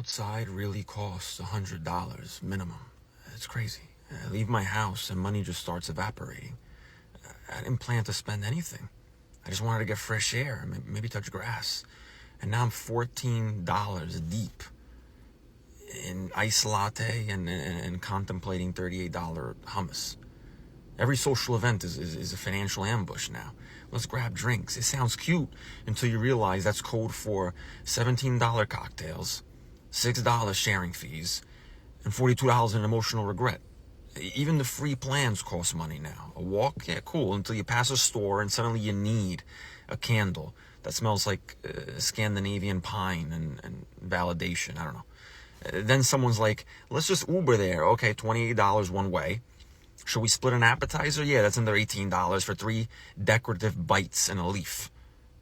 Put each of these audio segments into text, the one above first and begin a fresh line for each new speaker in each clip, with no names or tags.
outside really costs $100 minimum. It's crazy. I leave my house and money just starts evaporating. I didn't plan to spend anything. I just wanted to get fresh air, maybe touch grass. And now I'm $14 deep in iced latte and contemplating $38 hummus. Every social event is a financial ambush now. Let's grab drinks. It sounds cute until you realize that's code for $17 cocktails, $6 sharing fees, and $42 in emotional regret. Even the free plans cost money now. A walk, yeah, cool, until you pass a store and suddenly you need a candle that smells like Scandinavian pine and validation. I don't know. Then someone's like, let's just Uber there. Okay, $28 one way. Should we split an appetizer? Yeah, that's another $18 for 3 decorative bites and a leaf.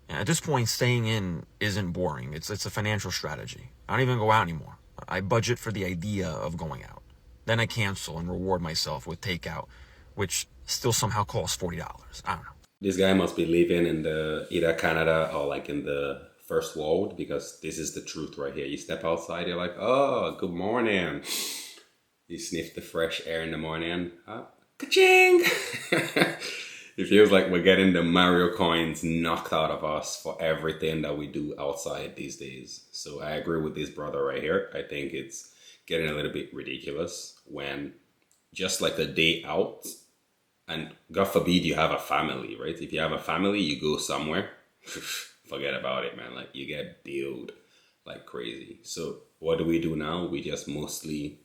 And at this point, staying in isn't boring. It's a financial strategy. I don't even go out anymore. I budget for the idea of going out. Then I cancel and reward myself with takeout, which still somehow costs $40. I don't know.
This guy must be living in either Canada or like in the first world, because this is the truth right here. You step outside, you're like, oh, good morning. You sniff the fresh air in the morning. Ka-ching! It feels like we're getting the Mario coins knocked out of us for everything that we do outside these days. So I agree with this brother right here. I think it's getting a little bit ridiculous when just like a day out, and God forbid you have a family, right? If you have a family, you go somewhere, forget about it, man. Like, you get billed like crazy. So what do we do now? We just mostly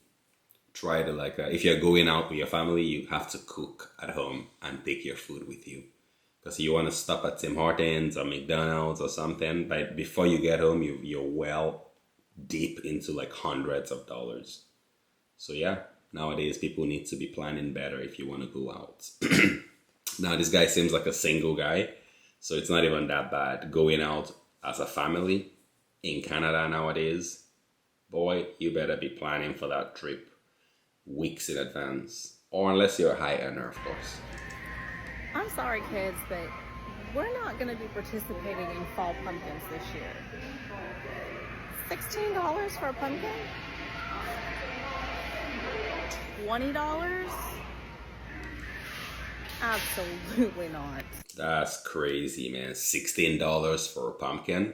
try to if you're going out with your family, you have to cook at home and take your food with you. Because you want to stop at Tim Hortons or McDonald's or something, but before you get home, you're well deep into like hundreds of dollars. So yeah, nowadays people need to be planning better if you want to go out. Now this guy seems like a single guy, so it's not even that bad. Going out as a family in Canada nowadays, boy, you better be planning for that trip weeks in advance, or unless you're a high earner, of course.
I'm sorry, kids, but we're not going to be participating in fall pumpkins this year. $16 for a pumpkin? $20? Absolutely not.
That's crazy, man. $16 for a pumpkin.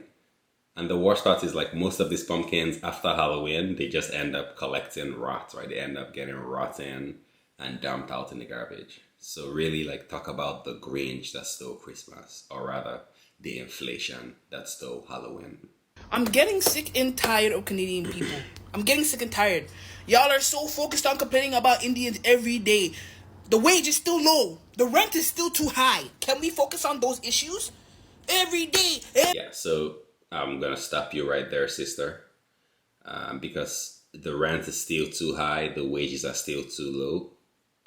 And the worst part is, like, most of these pumpkins after Halloween, they just end up collecting rot, right? They end up getting rotten and dumped out in the garbage. So really, like, talk about the Grinch that stole Christmas, or rather, the inflation that stole Halloween.
I'm getting sick and tired of Canadian people. I'm getting sick and tired. Y'all are so focused on complaining about Indians every day. The wage is still low. The rent is still too high. Can we focus on those issues? Every day.
Yeah, so I'm going to stop you right there, sister. Because the rent is still too high, the wages are still too low,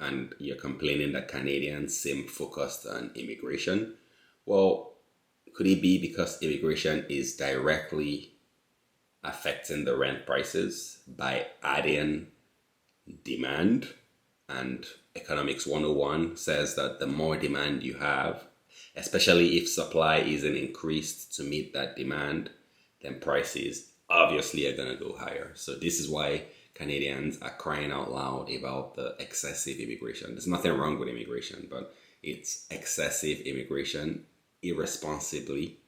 and you're complaining that Canadians seem focused on immigration. Well, could it be because immigration is directly affecting the rent prices by adding demand? And Economics 101 says that the more demand you have, especially if supply isn't increased to meet that demand, then prices obviously are going to go higher. So this is why Canadians are crying out loud about the excessive immigration. There's nothing wrong with immigration, but it's excessive immigration irresponsibly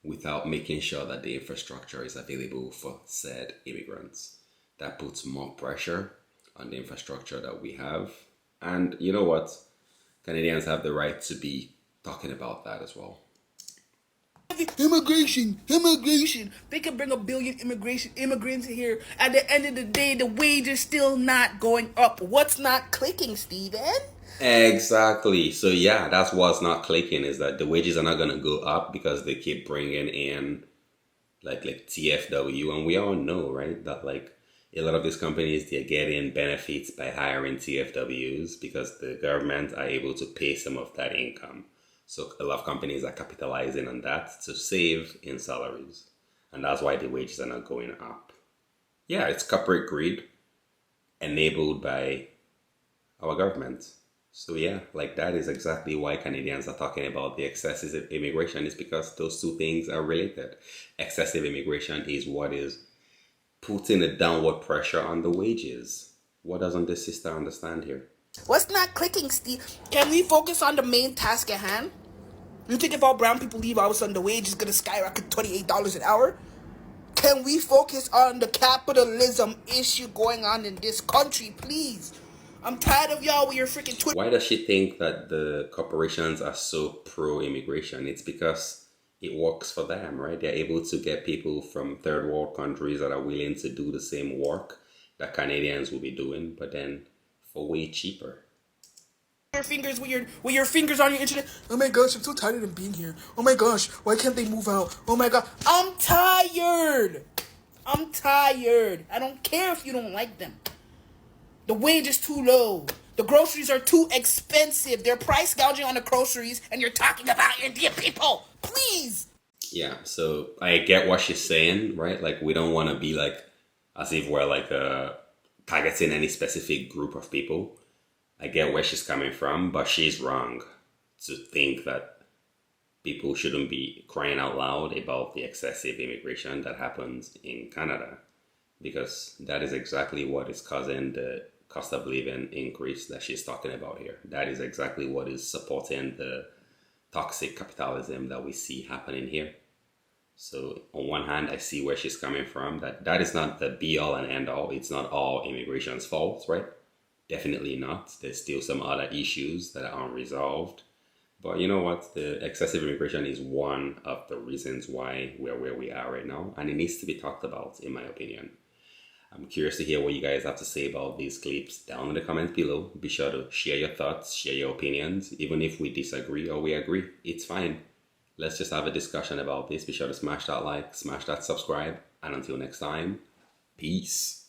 without making sure that the infrastructure is available for said immigrants. That puts more pressure on the infrastructure that we have. And you know what? Canadians have the right to be talking about that as well.
Immigration. They can bring a billion immigrants here. At the end of the day, the wage is still not going up. What's not clicking, Steven?
Exactly. So yeah, that's what's not clicking, is that the wages are not going to go up because they keep bringing in like TFW. And we all know, right, that like a lot of these companies, they're getting benefits by hiring TFWs because the government are able to pay some of that income. So a lot of companies are capitalizing on that to save in salaries. And that's why the wages are not going up. Yeah, it's corporate greed enabled by our government. So yeah, like that is exactly why Canadians are talking about the excessive immigration, is because those two things are related. Excessive immigration is what is putting a downward pressure on the wages. What doesn't this sister understand here?
What's not clicking, Steve? Can we focus on the main task at hand? You think if all brown people leave, all of a sudden the wage is gonna skyrocket $28 an hour? Can we focus on the capitalism issue going on in this country, please? I'm tired of y'all with your freaking Twitter.
Why does she think that the corporations are so pro-immigration? It's because it works for them, right? They're able to get people from third world countries that are willing to do the same work that Canadians will be doing, but then for way cheaper.
Your fingers with your fingers on your internet. Oh my gosh, I'm so tired of being here. Oh my gosh, why can't they move out? Oh my god, I'm tired. I don't care if you don't like them. The wage is too low. The groceries are too expensive. They're price gouging on the groceries, and you're talking about Indian people. Please.
Yeah, so I get what she's saying, right? Like, we don't want to be like, as if we're like targeting any specific group of people. I get where she's coming from, but she's wrong to think that people shouldn't be crying out loud about the excessive immigration that happens in Canada, because that is exactly what is causing the cost of living increase that she's talking about here. That is exactly what is supporting the toxic capitalism that we see happening here. So on one hand, I see where she's coming from, that is not the be all and end all. It's not all immigration's fault, right? Definitely not. There's still some other issues that are unresolved. But you know what? The excessive immigration is one of the reasons why we're where we are right now. And it needs to be talked about, in my opinion. I'm curious to hear what you guys have to say about these clips down in the comments below. Be sure to share your thoughts, share your opinions. Even if we disagree or we agree, it's fine. Let's just have a discussion about this. Be sure to smash that like, smash that subscribe. And until next time, peace.